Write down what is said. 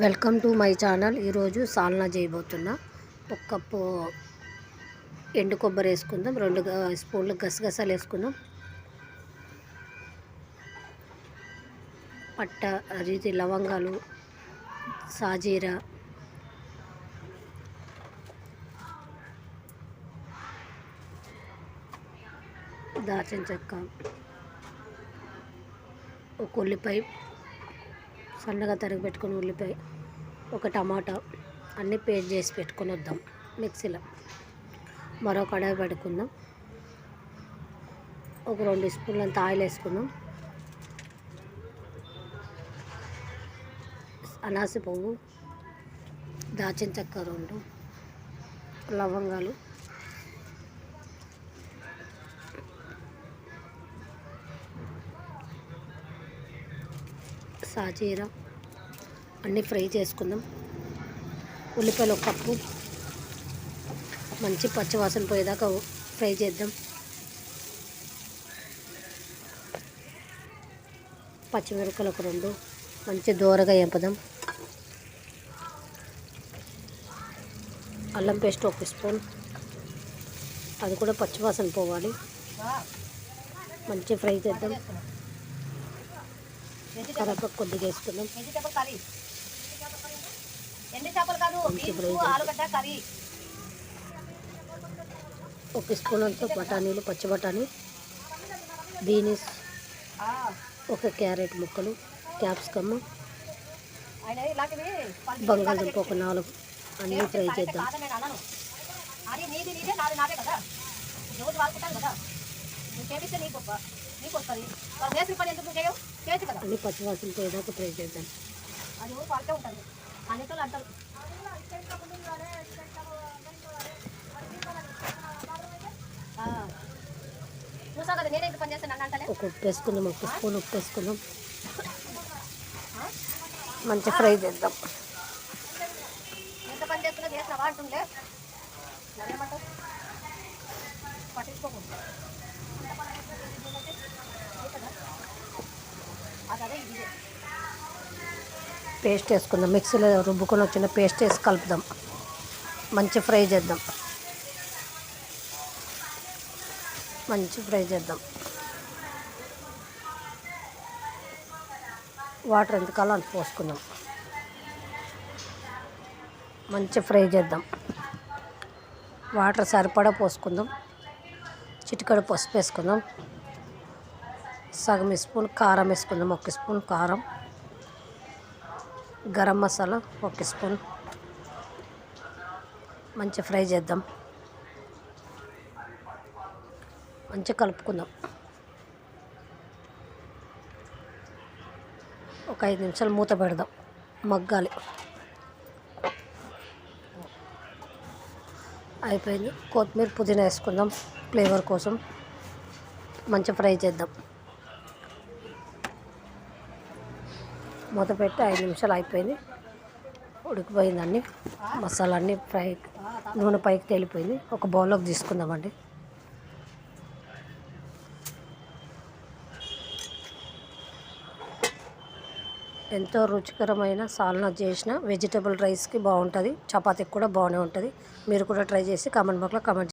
Welcome to my channel. ఈరోజు సాల్నా చేయబోతున్నా. ఒక cup ఎండు కొబ్బరి వేసుకుందాం, 2 స్పూన్లు గసగసాలు వేసుకుందాం, పట్ట రీతి లవంగాలు, సాజీరా, దాల్చిన చెక్క, ఒక ఉల్లిపాయ సన్నగా తరిగి పెట్టుకుని ఉల్లిపాయ, ఒక టమాటా అన్నీ పేస్ట్ చేసి పెట్టుకొని వద్దాం మిక్సీలో. మరో కడాయి పెట్టుకుందాం. ఒక 2 స్పూన్లంత ఆయిల్ వేసుకుందాం. అనాస పువ్వు, దాల్చిన చెక్క 2, లవంగాలు, సాజీరా అన్నీ ఫ్రై చేసుకుందాం. ఉల్లిపాయలు 1 కప్పు మంచి పచ్చివాసన పోయేదాకా ఫ్రై చేద్దాం. పచ్చిమిరపకాయలు 2 మంచి దోరగా వేపుదాం. అల్లం పేస్ట్ 1 స్పూన్, అది కూడా పచ్చివాసన పోవాలి, మంచి ఫ్రై చేద్దాం. కరివేపాకు కొద్దిగా వేసుకుందాం. మంచి ఫ్రై చేద్దాం. 1 స్పూన్ అంతా బఠానీలు, పచ్చి బఠానీ, బీనీస్, 1 క్యారెట్ ముక్కలు, క్యాప్సికమ్, బంగాళదుంప 4 అన్నీ ఫ్రై చేద్దాం. అన్ని పచ్చివాసన పోయేదాకా ఫ్రై చేద్దాం. ఒక ఉప్పు వేసుకుందాం, 1 స్పూన్ ఉప్పు వేసుకుందాం. మంచి ఫ్రై చేద్దాం. పేస్ట్ వేసుకుందాం. మిక్సీలో రుబ్బుకొని వచ్చిన పేస్ట్ వేసి కలుపుదాం. మంచి ఫ్రై చేద్దాం. మంచి ఫ్రై చేద్దాం. వాటర్ ఎంత కావాలో అంత పోసుకుందాం. మంచి ఫ్రై చేద్దాం. వాటర్ సరిపడా పోసుకుందాం. చిటికెడు పసుపు వేసుకుందాం. సగం స్పూన్ కారం వేసుకుందాం. 1 స్పూన్ కారం, గరం మసాలా 1 స్పూన్. మంచి ఫ్రై చేద్దాం. మంచి కలుపుకుందాం. ఒక 5 నిమిషాలు మూత పెడదాం, మగ్గాలి. అయిపోయింది. కొత్తిమీర, పుదీనా వేసుకుందాం ఫ్లేవర్ కోసం. మంచి ఫ్రై చేద్దాం. మూత పెట్టి 5 నిమిషాలు అయిపోయింది. ఉడికిపోయిందండి. మసాలా అన్నీ ఫ్రై, నూనె పైకి తేలిపోయింది. ఒక బౌల్లోకి తీసుకుందామండి. ఎంతో రుచికరమైన సాల్నా చేసిన వెజిటబుల్ రైస్కి బాగుంటుంది, చపాతీకి కూడా బాగానే ఉంటుంది. మీరు కూడా ట్రై చేసి కామెంట్ బాక్స్లో కామెంట్